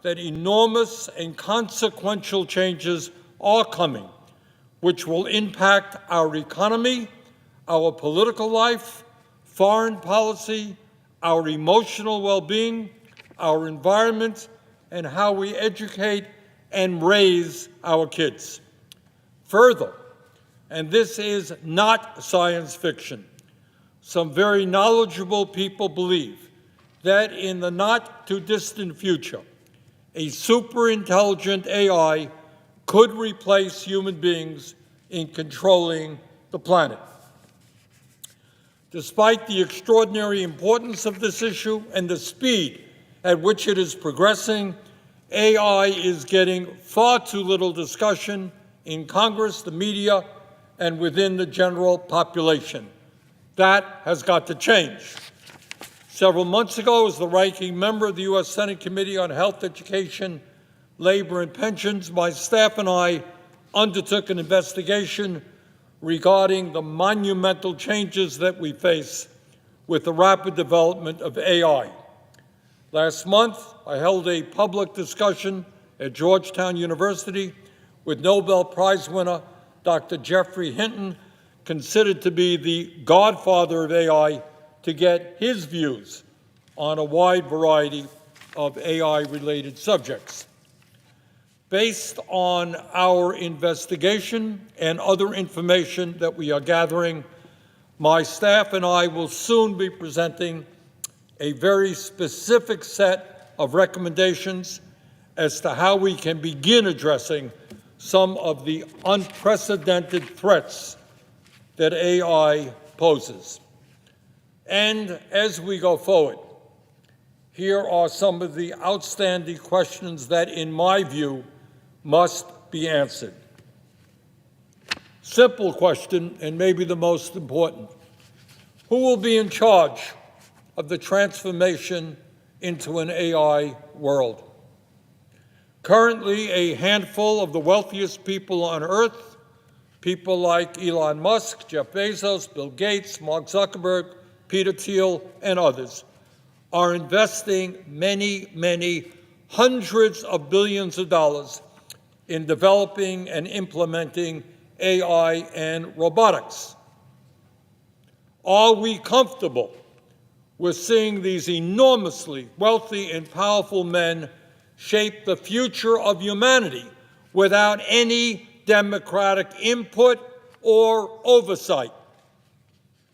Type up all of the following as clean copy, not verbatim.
that enormous and consequential changes are coming, which will impact our economy, our political life, foreign policy, our emotional well-being, our environment, and how we educate and raise our kids. Further, and this is not science fiction, some very knowledgeable people believe that in the not-too-distant future, a super-intelligent AI could replace human beings in controlling the planet. Despite the extraordinary importance of this issue and the speed at which it is progressing, AI is getting far too little discussion in Congress, the media, and within the general population. That has got to change. Several months ago, as the ranking member of the U.S. Senate Committee on Health, Education, Labor, and Pensions, my staff and I undertook an investigation regarding the monumental changes that we face with the rapid development of AI. Last month, I held a public discussion at Georgetown University with Nobel Prize winner Dr. Geoffrey Hinton, considered to be the godfather of AI, to get his views on a wide variety of AI-related subjects. Based on our investigation and other information that we are gathering, my staff and I will soon be presenting a very specific set of recommendations as to how we can begin addressing some of the unprecedented threats that AI poses. And as we go forward, here are some of the outstanding questions that, in my view, must be answered. Simple question, and maybe the most important. Who will be in charge of the transformation into an AI world? Currently, a handful of the wealthiest people on Earth, people like Elon Musk, Jeff Bezos, Bill Gates, Mark Zuckerberg, Peter Thiel, and others, are investing many hundreds of billions of dollars in developing and implementing AI and robotics. Are we comfortable with seeing these enormously wealthy and powerful men shape the future of humanity without any democratic input or oversight?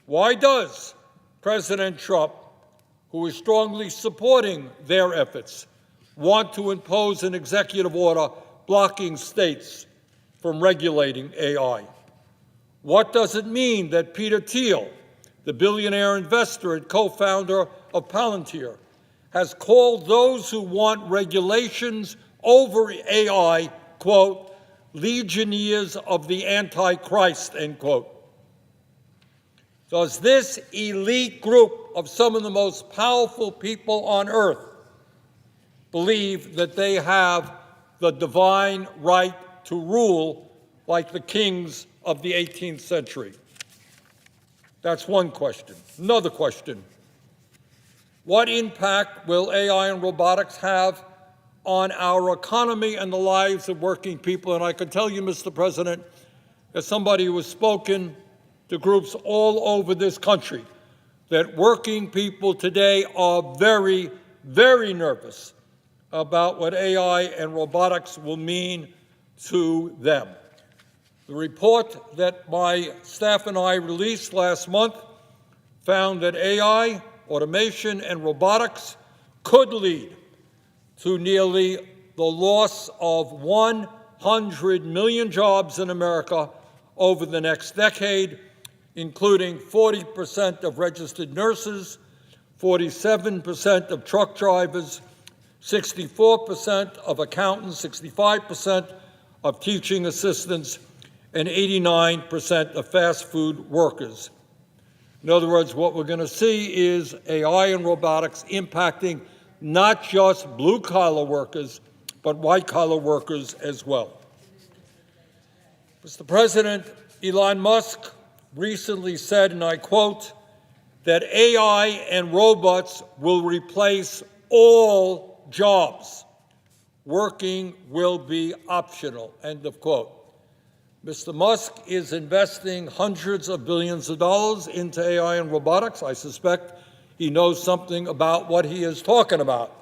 Why does President Trump, who is strongly supporting their efforts, want to impose an executive order blocking states from regulating AI? What does it mean that Peter Thiel, the billionaire investor and co-founder of Palantir, has called those who want regulations over AI, quote, legionnaires of the Antichrist, end quote? Does this elite group of some of the most powerful people on earth believe that they have the divine right to rule like the kings of the 18th century? That's one question. Another question: what impact will AI and robotics have on our economy and the lives of working people? And I can tell you, Mr. President, as somebody who has spoken to groups all over this country, that working people today are very nervous about what AI and robotics will mean to them. The report that my staff and I released last month found that AI, automation, and robotics could lead to nearly the loss of 100 million jobs in America over the next decade, including 40% of registered nurses, 47% of truck drivers, 64% of accountants, 65% of teaching assistants, and 89% of fast food workers. In other words, what we're going to see is AI and robotics impacting not just blue-collar workers, but white-collar workers as well. Mr. President, Elon Musk recently said, and I quote, that AI and robots will replace all jobs. working will be optional, end of quote. Mr. Musk is investing hundreds of billions of dollars into AI and robotics. I suspect he knows something about what he is talking about.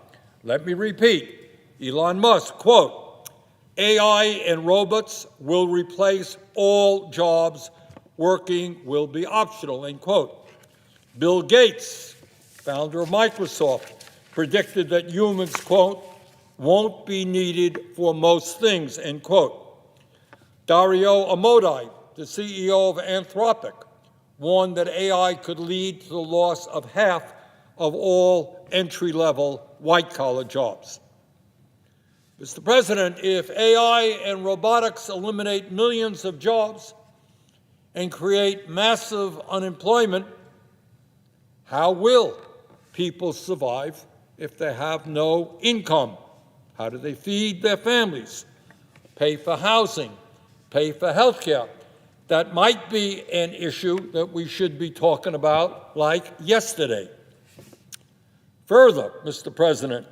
Let me repeat. Elon Musk, quote, AI and robots will replace all jobs. Working will be optional, end quote. Bill Gates, founder of Microsoft, predicted that humans, quote, won't be needed for most things, end quote. Dario Amodei, the CEO of Anthropic, warned that AI could lead to the loss of half of all entry-level white-collar jobs. Mr. President, if AI and robotics eliminate millions of jobs and create massive unemployment, how will people survive if they have no income? How do they feed their families, pay for housing, pay for health care? That might be an issue that we should be talking about like yesterday. Further, Mr. President,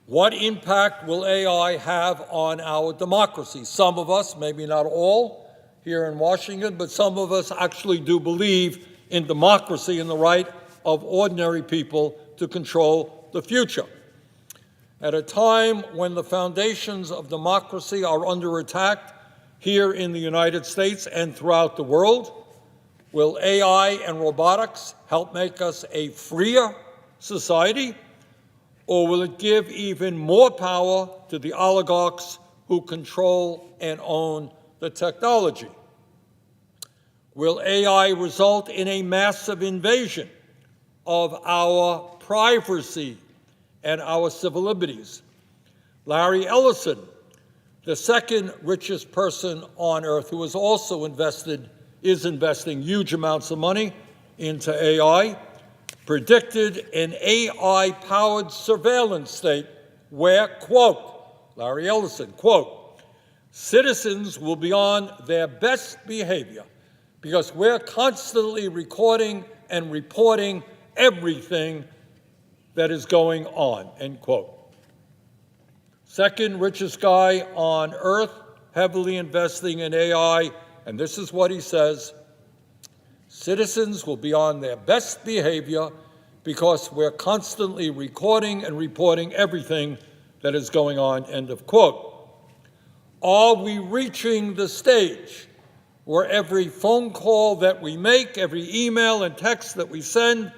what impact will AI have on our democracy? Some of us, maybe not all here in Washington, but some of us actually do believe in democracy and the right of ordinary people to control the future. At a time when the foundations of democracy are under attack here in the United States and throughout the world, will AI and robotics help make us a freer society, or will it give even more power to the oligarchs who control and own the technology? Will AI result in a massive invasion of our privacy and our civil liberties? Larry Ellison, the second richest person on earth, who is also is investing huge amounts of money into AI, predicted an AI-powered surveillance state where, quote, Larry Ellison, quote, citizens will be on their best behavior because we're constantly recording and reporting everything that is going on, end quote. Second richest guy on earth, heavily investing in AI, and this is what he says: citizens will be on their best behavior because we're constantly recording and reporting everything that is going on, end of quote. Are we reaching the stage where every phone call that we make, every email and text that we send,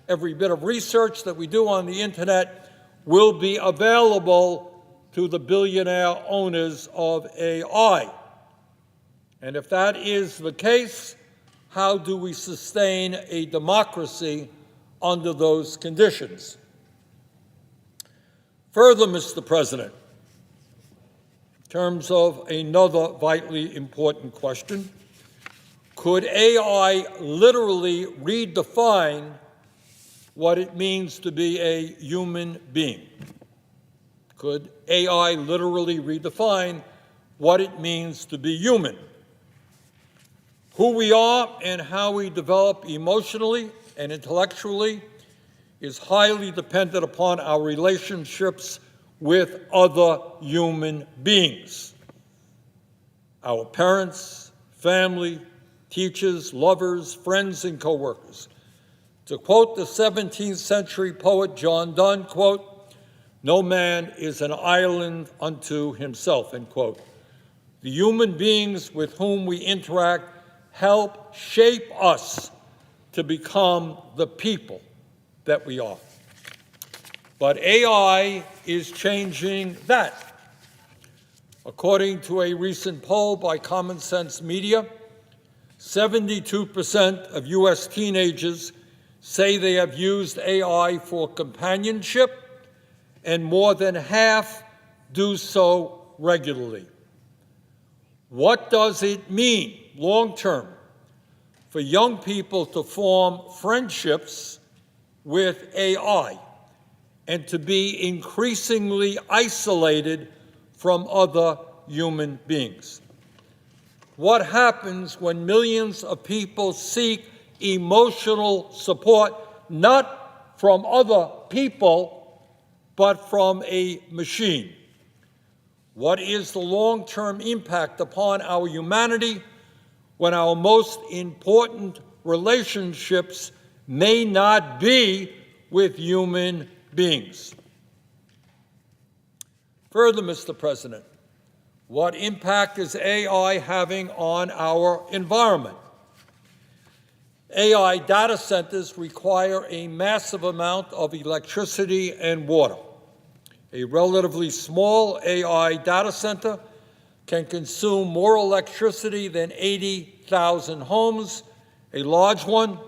every bit of research that we do on the internet will be available to the billionaire owners of AI? And if that is the case, how do we sustain a democracy under those conditions? Further, Mr. President, in terms of another vitally important question, could AI literally redefine what it means to be a human being? Could AI literally redefine what it means to be human? Who we are and how we develop emotionally and intellectually is highly dependent upon our relationships with other human beings. Our parents, family, teachers, lovers, friends, and co-workers. To quote the 17th century poet John Donne, quote, no man is an island unto himself, end quote. The human beings with whom we interact help shape us to become the people that we are. But AI is changing that. According to a recent poll by Common Sense Media, 72% of U.S. teenagers say they have used AI for companionship, and more than half do so regularly. What does it mean long-term for young people to form friendships with AI and to be increasingly isolated from other human beings? What happens when millions of people seek emotional support not from other people, but from a machine? What is the long-term impact upon our humanity when our most important relationships may not be with human beings? Further, Mr. President, what impact is AI having on our environment? AI data centers require a massive amount of electricity and water. A relatively small AI data center can consume more electricity than 80,000 homes. A large one,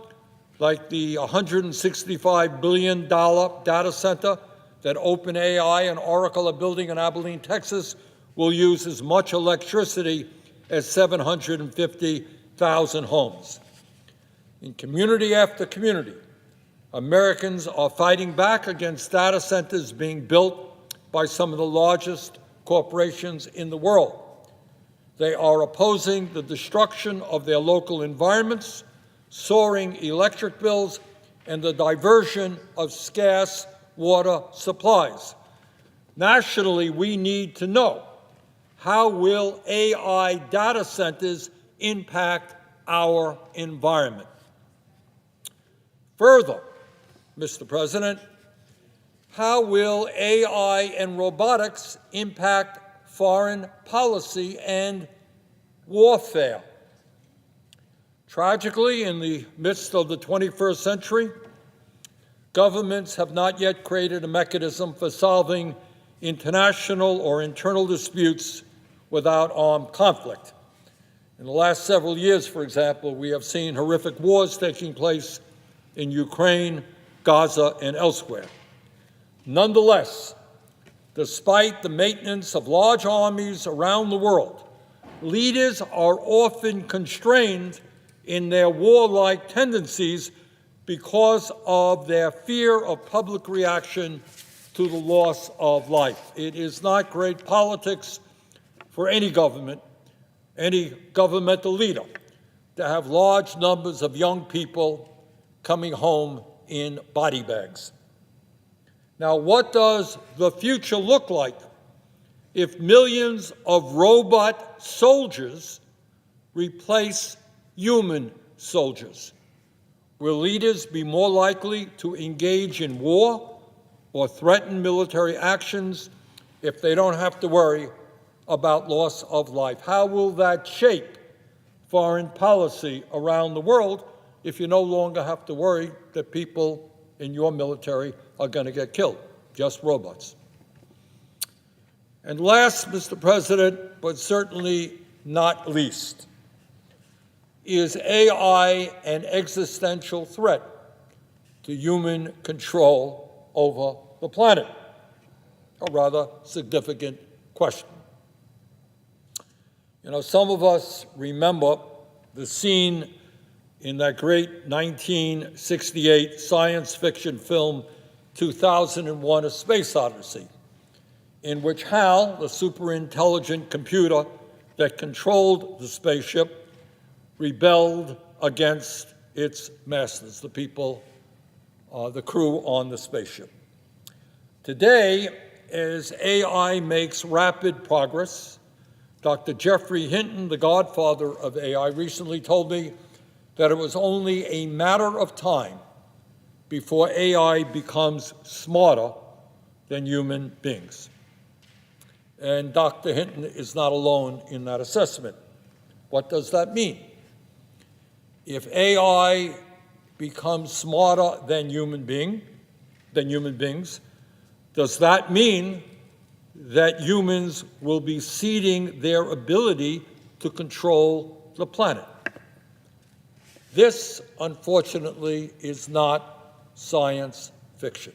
like the $165 billion data center that OpenAI and Oracle are building in Abilene, Texas, will use as much electricity as 750,000 homes. In community after community, Americans are fighting back against data centers being built by some of the largest corporations in the world. They are opposing the destruction of their local environments, soaring electric bills, and the diversion of scarce water supplies. Nationally, we need to know, how will AI data centers impact our environment? Further, Mr. President, how will AI and robotics impact foreign policy and warfare? Tragically, in the midst of the 21st century, governments have not yet created a mechanism for solving international or internal disputes without armed conflict. In the last several years, for example, we have seen horrific wars taking place in Ukraine, Gaza, and elsewhere. Nonetheless, despite the maintenance of large armies around the world, leaders are often constrained in their warlike tendencies because of their fear of public reaction to the loss of life. It is not great politics for any government, any governmental leader, to have large numbers of young people coming home in body bags. Now, what does the future look like if millions of robot soldiers replace human soldiers? Will leaders be more likely to engage in war or threaten military actions if they don't have to worry about loss of life? How will that shape foreign policy around the world if you no longer have to worry that people in your military are going to get killed, just robots? And last, Mr. President, but certainly not least, is AI an existential threat to human control over the planet? A rather significant question. You know, some of us remember the scene in that great 1968 science fiction film, 2001: A Space Odyssey, in which HAL, the superintelligent computer that controlled the spaceship, rebelled against its masters, the people, the crew on the spaceship. Today, as AI makes rapid progress, Dr. Jeffrey Hinton, the godfather of AI, recently told me that it was only a matter of time before AI becomes smarter than human beings. And Dr. Hinton is not alone in that assessment. What does that mean? If AI becomes smarter than human beings, does that mean that humans will be ceding their ability to control the planet? This, unfortunately, is not science fiction.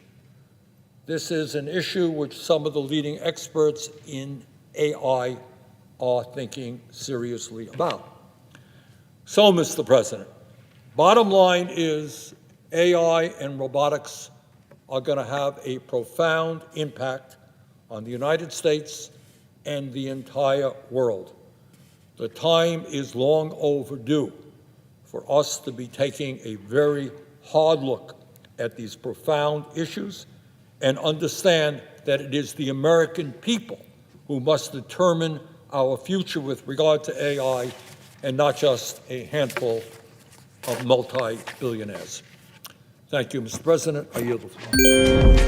This is an issue which some of the leading experts in AI are thinking seriously about. So, Mr. President, bottom line is AI and robotics are going to have a profound impact on the United States and the entire world. The time is long overdue for us to be taking a very hard look at these profound issues and understand that it is the American people who must determine our future with regard to AI, and not just a handful of multi-billionaires. Thank you, Mr. President. I yield the floor.